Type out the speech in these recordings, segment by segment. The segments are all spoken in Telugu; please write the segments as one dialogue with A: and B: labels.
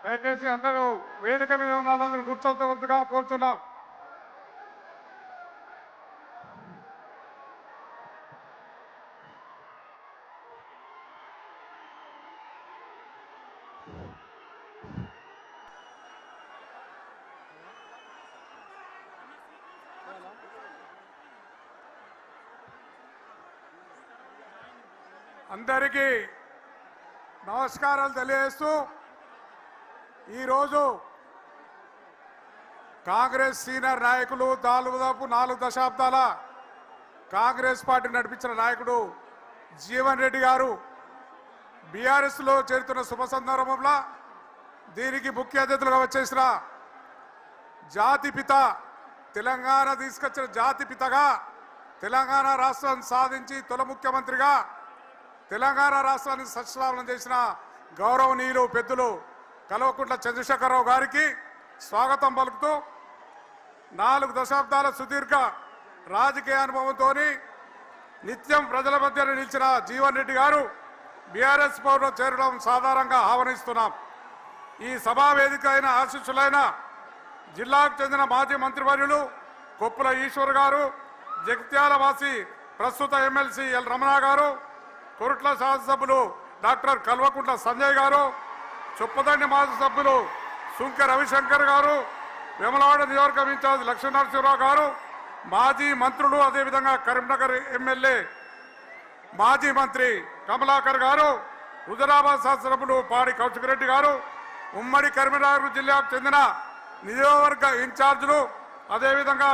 A: దయచేసి అందరూ వేదిక మీద ఉన్న వాళ్ళందరూ కూర్చోవద్దుగా కోరుతున్నాం. అందరికీ నమస్కారాలు తెలియజేస్తూ ఈరోజు కాంగ్రెస్ సీనియర్ నాయకులు దాదాపు 4 దశాబ్దాల కాంగ్రెస్ పార్టీ నడిపించిన నాయకుడు జీవన్ రెడ్డి గారు బీఆర్ఎస్లో చేరుతున్న శుభ సందర్భంలో దీనికి ముఖ్య అతిథులుగా వచ్చేసిన జాతిపిత తెలంగాణ తీసుకొచ్చిన జాతిపితగా తెలంగాణ రాష్ట్రాన్ని సాధించి తొలి ముఖ్యమంత్రిగా తెలంగాణ రాష్ట్రాన్ని సత్యనారాయణ చేసిన గౌరవనీయులు పెద్దలు కల్వకుంట్ల చంద్రశేఖరరావు గారికి స్వాగతం పలుకుతూ 4 దశాబ్దాల సుదీర్ఘ రాజకీయ అనుభవంతో నిత్యం ప్రజల మధ్య నిలిచిన జీవన్ రెడ్డి గారు బీఆర్ఎస్ పౌరులు చేరడం సాధారణంగా ఆహ్వానిస్తున్నాం. ఈ సభా వేదిక అయిన ఆశీస్సులైన జిల్లాకు చెందిన మాజీ మంత్రివర్యులు కొప్పుల ఈశ్వర్ గారు, జగిత్యాల వాసి ప్రస్తుత ఎమ్మెల్సీ ఎల్ రమణ గారు, కొరుట్ల శాసనసభ్యులు డాక్టర్ కల్వకుంట్ల సంజయ్ గారు, చొప్పదండి మాజీ సభ్యులు సుంకె రవిశంకర్ గారు, వేములవాడ నియోజకవర్గం ఇన్ఛార్జ్ లక్ష్మీనరసింహరావు గారు, మాజీ మంత్రులు అదేవిధంగా కరీంనగర్ ఎమ్మెల్యే మాజీ మంత్రి కమలాకర్ గారు, హుజరాబాద్ శాసనసభ్యులు పాడి కౌశిక్ గారు, ఉమ్మడి కరీంనగర్ జిల్లాకు చెందిన నియోజకవర్గ ఇన్ఛార్జీలు అదేవిధంగా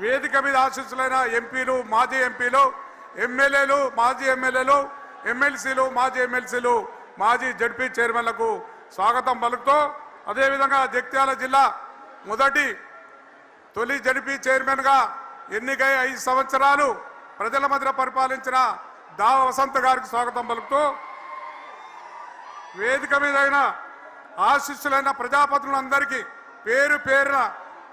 A: వేదిక మీద ఆశీస్సులైన ఎంపీలు, మాజీ ఎంపీలు, ఎమ్మెల్యేలు, మాజీ ఎమ్మెల్యేలు, ఎమ్మెల్సీలు, మాజీ ఎమ్మెల్సీలు, మాజీ జడ్పీ చైర్మన్లకు స్వాగతం పలుకుతూ అదేవిధంగా జగిత్యాల జిల్లా తొలి జడ్పీ చైర్మన్గా ఎన్నికై 5 సంవత్సరాలు ప్రజల మధ్య పరిపాలించిన దావ వసంత గారికి స్వాగతం పలుకుతూ వేదిక మీద అయిన ఆశీస్సులైన ప్రజాప్రతినిధులందరికీ పేరు పేరున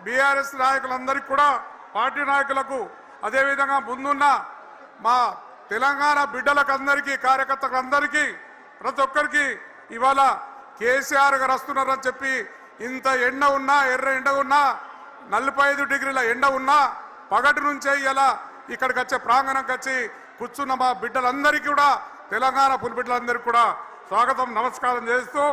A: బీఆర్ఎస్ నాయకులందరికీ కూడా పార్టీ నాయకులకు అదేవిధంగా ముందున్న మా తెలంగాణ బిడ్డలకు అందరికీ కార్యకర్తలకు అందరికీ ప్రతి ఒక్కరికి ఇవాళ కేసీఆర్ గారు వస్తున్నారని చెప్పి ఇంత ఎండ ఉన్నా ఎర్ర ఎండ ఉన్నా 45 డిగ్రీల ఎండ ఉన్నా పగటి నుంచే ఇలా ఇక్కడికి వచ్చే ప్రాంగణంకి వచ్చి కూర్చున్న మా బిడ్డలందరికీ కూడా తెలంగాణ పులి బిడ్డలందరికీ కూడా స్వాగతం నమస్కారం చేస్తూ